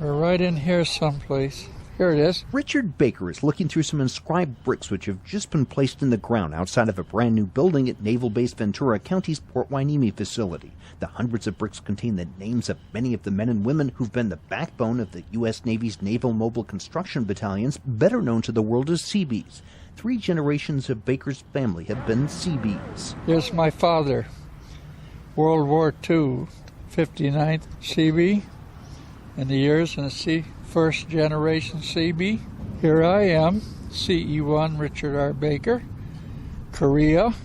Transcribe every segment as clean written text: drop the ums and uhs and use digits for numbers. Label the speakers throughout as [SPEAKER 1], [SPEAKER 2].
[SPEAKER 1] We're right in here someplace. Here it is.
[SPEAKER 2] Richard Baker is looking through some inscribed bricks which have just been placed in the ground outside of a brand new building at Naval Base Ventura County's Port Hueneme facility. The hundreds of bricks contain the names of many of the men and women who've been the backbone of the U.S. Navy's Naval Mobile Construction Battalions, better known to the world as Seabees. 3 generations of Baker's family have been Seabees.
[SPEAKER 1] Here's my father, World War II, 59th Seabee in the years, and see, first generation Seabee. Here I am, CE1 Richard R. Baker, Korea,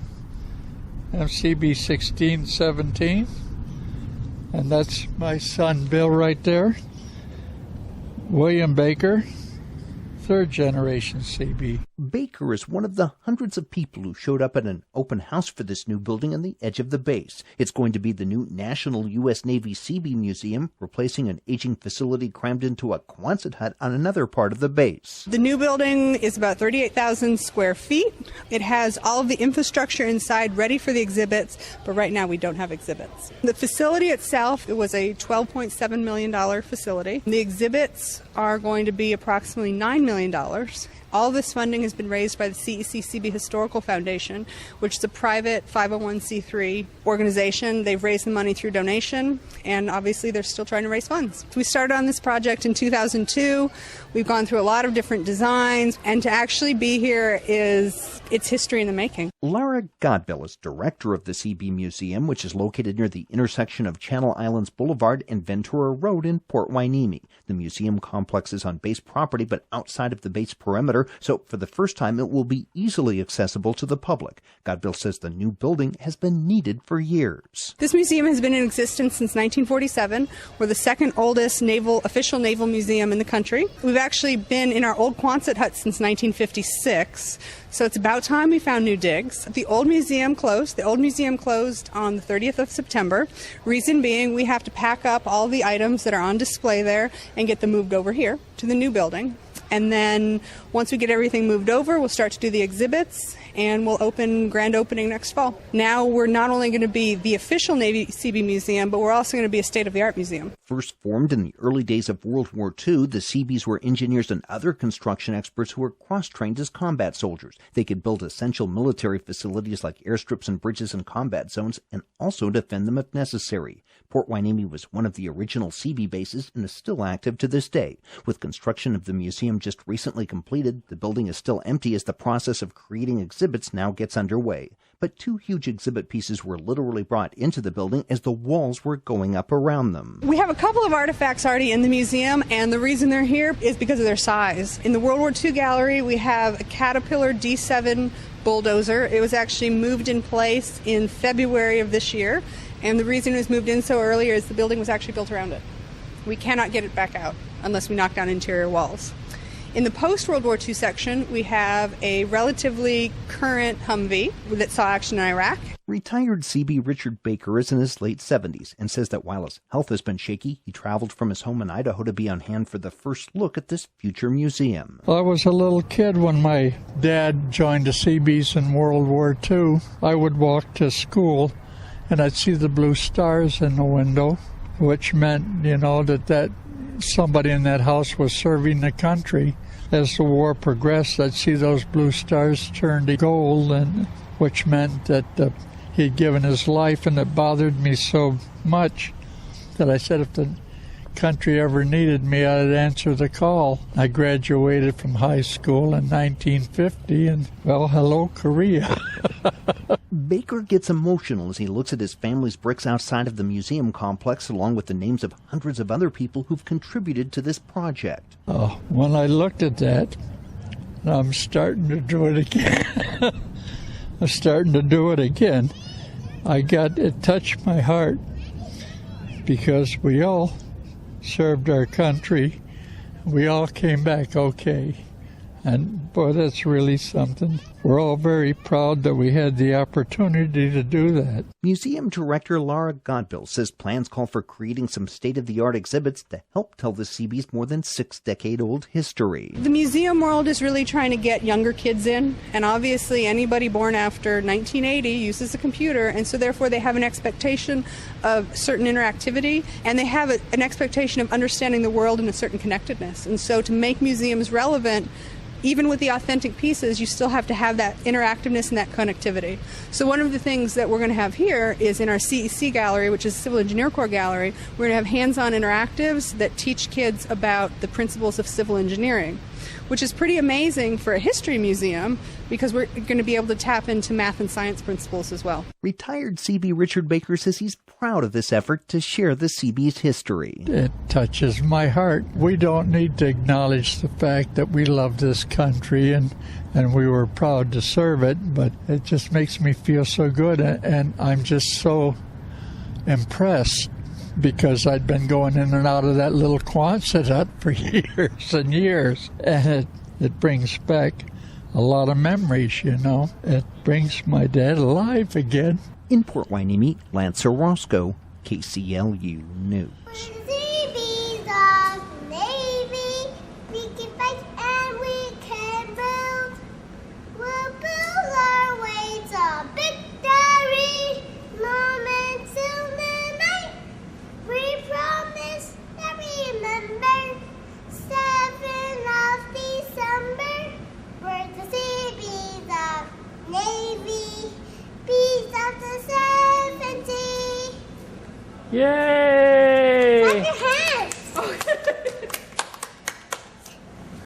[SPEAKER 1] MCB 1617, and that's my son Bill right there. William Baker, third generation Seabee.
[SPEAKER 2] Baker is one of the hundreds of people who showed up at an open house for this new building on the edge of the base. It's going to be the new National U.S. Navy Seabee Museum, replacing an aging facility crammed into a Quonset hut on another part of the base.
[SPEAKER 3] The new building is about 38,000 square feet. It has all of the infrastructure inside ready for the exhibits, but right now we don't have exhibits. The facility itself, it was a $12.7 million facility. The exhibits are going to be approximately $9 million. All this funding has been raised by the CEC Seabee Historical Foundation, which is a private 501c3 organization. They've raised the money through donation, and obviously they're still trying to raise funds. We started on this project in 2002. We've gone through a lot of different designs, and to actually be here it's history in the making.
[SPEAKER 2] Laura Godbill is director of the Seabee Museum, which is located near the intersection of Channel Islands Boulevard and Ventura Road in Port Hueneme. The museum complex is on base property but outside of the base perimeter, so for the first time it will be easily accessible to the public. Godbill says the new building has been needed for years.
[SPEAKER 3] This museum has been in existence since 1947. We're the second oldest official naval museum in the country. We've actually been in our old Quonset hut since 1956. So it's about time we found new digs. The old museum closed. The old museum closed on the 30th of September. Reason being, we have to pack up all the items that are on display there and get them moved over here to the new building. And then once we get everything moved over, we'll start to do the exhibits, and we'll grand opening next fall. Now we're not only going to be the official Navy Seabee Museum, but we're also going to be a state-of-the-art museum.
[SPEAKER 2] First formed in the early days of World War II, the Seabees were engineers and other construction experts who were cross-trained as combat soldiers. They could build essential military facilities like airstrips and bridges and combat zones, and also defend them if necessary. Port Hueneme was one of the original Seabee bases and is still active to this day. With construction of the museum just recently completed, the building is still empty as the process of creating exhibits now gets underway. But 2 huge exhibit pieces were literally brought into the building as the walls were going up around them.
[SPEAKER 3] We have a couple of artifacts already in the museum, and the reason they're here is because of their size. In the World War II gallery, we have a Caterpillar D7 bulldozer. It was actually moved in place in February of this year, and the reason it was moved in so early is the building was actually built around it. We cannot get it back out unless we knock down interior walls. In the post-World War II section, we have a relatively current Humvee that saw action in Iraq.
[SPEAKER 2] Retired Seabee Richard Baker is in his late 70s and says that while his health has been shaky, he traveled from his home in Idaho to be on hand for the first look at this future museum.
[SPEAKER 1] Well, I was a little kid when my dad joined the Seabees in World War II. I would walk to school and I'd see the blue stars in the window, which meant, that somebody in that house was serving the country. As the war progressed, I'd see those blue stars turn to gold, and which meant that he'd given his life, and it bothered me so much that I said if the country ever needed me, I'd answer the call. I graduated from high school in 1950, and, well, hello, Korea.
[SPEAKER 2] Baker gets emotional as he looks at his family's bricks outside of the museum complex, along with the names of hundreds of other people who've contributed to this project.
[SPEAKER 1] Oh, when I looked at that, I'm starting to do it again. It touched my heart because we all served our country. We all came back okay. And Boy, that's really something. We're all very proud that we had the opportunity to do that.
[SPEAKER 2] Museum Director Laura Godbill says plans call for creating some state-of-the-art exhibits to help tell the Seabee's more than 6-decade-old history.
[SPEAKER 3] The museum world is really trying to get younger kids in, and obviously anybody born after 1980 uses a computer, and so therefore they have an expectation of certain interactivity, and they have an expectation of understanding the world in a certain connectedness. And so to make museums relevant, even with the authentic pieces, you still have to have that interactiveness and that connectivity. So one of the things that we're going to have here is in our CEC gallery, which is Civil Engineer Corps gallery, we're going to have hands-on interactives that teach kids about the principles of civil engineering, which is pretty amazing for a history museum because we're going to be able to tap into math and science principles as well.
[SPEAKER 2] Retired Seabee Richard Baker says he's proud of this effort to share the Seabee's history.
[SPEAKER 1] It touches my heart. We don't need to acknowledge the fact that we love this country and we were proud to serve it, but it just makes me feel so good, and I'm just so impressed because I'd been going in and out of that little Quonset hut for years and years, and it brings back a lot of memories, you know. It brings my dad alive again.
[SPEAKER 2] In Port Hueneme, Lance Orozco, KCLU News.
[SPEAKER 1] Yay!